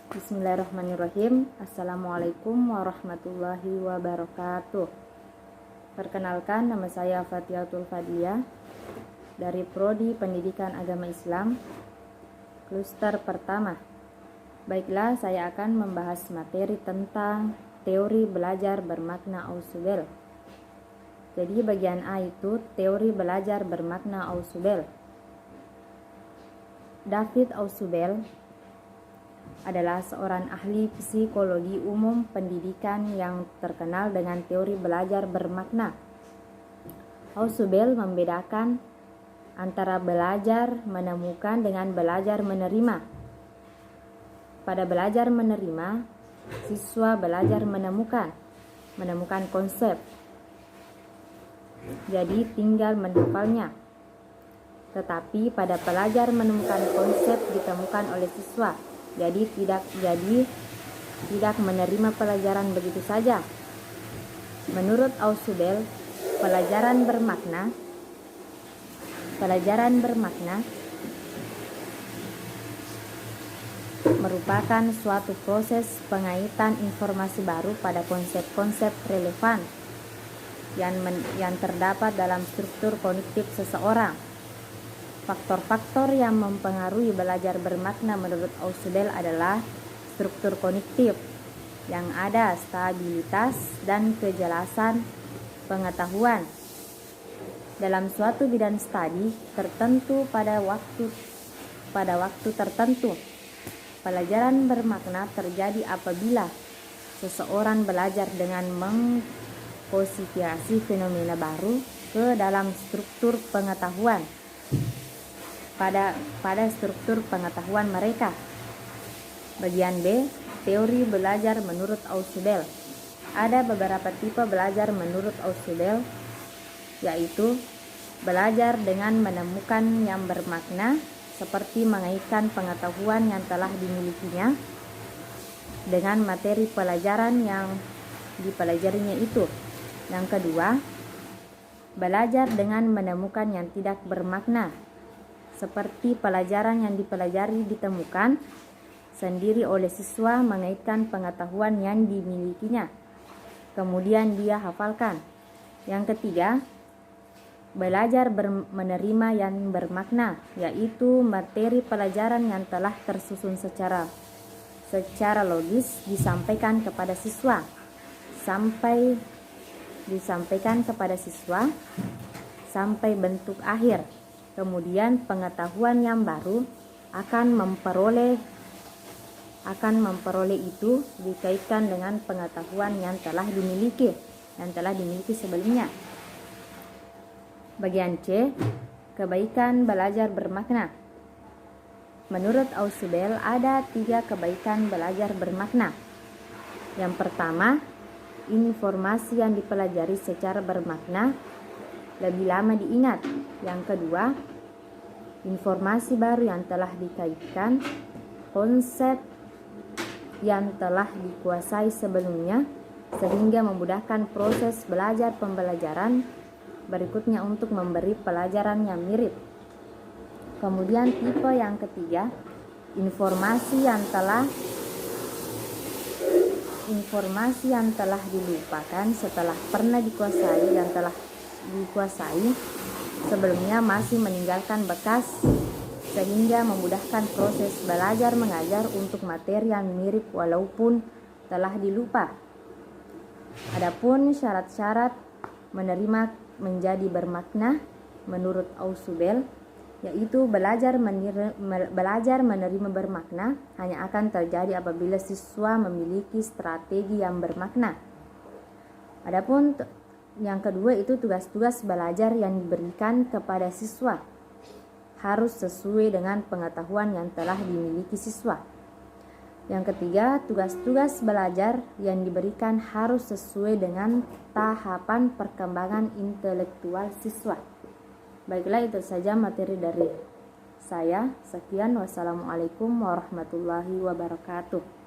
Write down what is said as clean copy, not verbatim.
Bismillahirrahmanirrahim. Assalamualaikum warahmatullahi wabarakatuh. Perkenalkan, nama saya Fatihatul Fadiyah dari Prodi Pendidikan Agama Islam, Kluster pertama. Baiklah, saya akan membahas materi tentang teori belajar bermakna Ausubel. Jadi bagian A itu teori belajar bermakna Ausubel. David Ausubel adalah seorang ahli psikologi umum pendidikan yang terkenal dengan teori belajar bermakna. Ausubel membedakan antara belajar menemukan dengan belajar menerima. Pada belajar menerima, siswa belajar menemukan konsep. Jadi tinggal menghafalnya. Tetapi pada pelajar menemukan konsep ditemukan oleh siswa. Jadi tidak menerima pelajaran begitu saja. Menurut Ausubel, pelajaran bermakna merupakan suatu proses pengaitan informasi baru pada konsep-konsep relevan yang terdapat dalam struktur kognitif seseorang. Faktor-faktor yang mempengaruhi belajar bermakna menurut Ausubel adalah struktur kognitif yang ada, stabilitas dan kejelasan pengetahuan. Dalam suatu bidang studi tertentu pada waktu tertentu, pelajaran bermakna terjadi apabila seseorang belajar dengan mengkodifikasi fenomena baru ke dalam struktur pengetahuan. Pada struktur pengetahuan mereka. Bagian B, teori belajar menurut Ausubel. Ada beberapa tipe belajar menurut Ausubel, yaitu belajar dengan menemukan yang bermakna, seperti mengaitkan pengetahuan yang telah dimilikinya dengan materi pelajaran yang dipelajarinya itu. Yang kedua, belajar dengan menemukan yang tidak bermakna, seperti pelajaran yang dipelajari ditemukan sendiri oleh siswa mengaitkan pengetahuan yang dimilikinya, kemudian dia hafalkan. Yang ketiga, belajar menerima yang bermakna, yaitu materi pelajaran yang telah tersusun secara logis disampaikan kepada siswa sampai bentuk akhir. Kemudian pengetahuan yang baru akan memperoleh itu dikaitkan dengan pengetahuan yang telah dimiliki sebelumnya. Bagian C, kebaikan belajar bermakna. Menurut Ausubel ada 3 kebaikan belajar bermakna. Yang pertama, informasi yang dipelajari secara bermakna lebih lama diingat. Yang kedua, informasi baru yang telah dikaitkan konsep yang telah dikuasai sebelumnya, sehingga memudahkan proses belajar pembelajaran berikutnya untuk memberi pelajaran yang mirip. Kemudian tipe yang ketiga, informasi yang telah dilupakan setelah pernah dikuasai sebelumnya masih meninggalkan bekas, sehingga memudahkan proses belajar mengajar untuk materi yang mirip walaupun telah dilupa. Adapun syarat-syarat menerima menjadi bermakna menurut Ausubel, yaitu belajar menerima bermakna hanya akan terjadi apabila siswa memiliki strategi yang bermakna. Adapun yang kedua itu tugas-tugas belajar yang diberikan kepada siswa harus sesuai dengan pengetahuan yang telah dimiliki siswa. Yang ketiga, tugas-tugas belajar yang diberikan harus sesuai dengan tahapan perkembangan intelektual siswa. Baiklah, itu saja materi dari saya. Sekian, wassalamualaikum warahmatullahi wabarakatuh.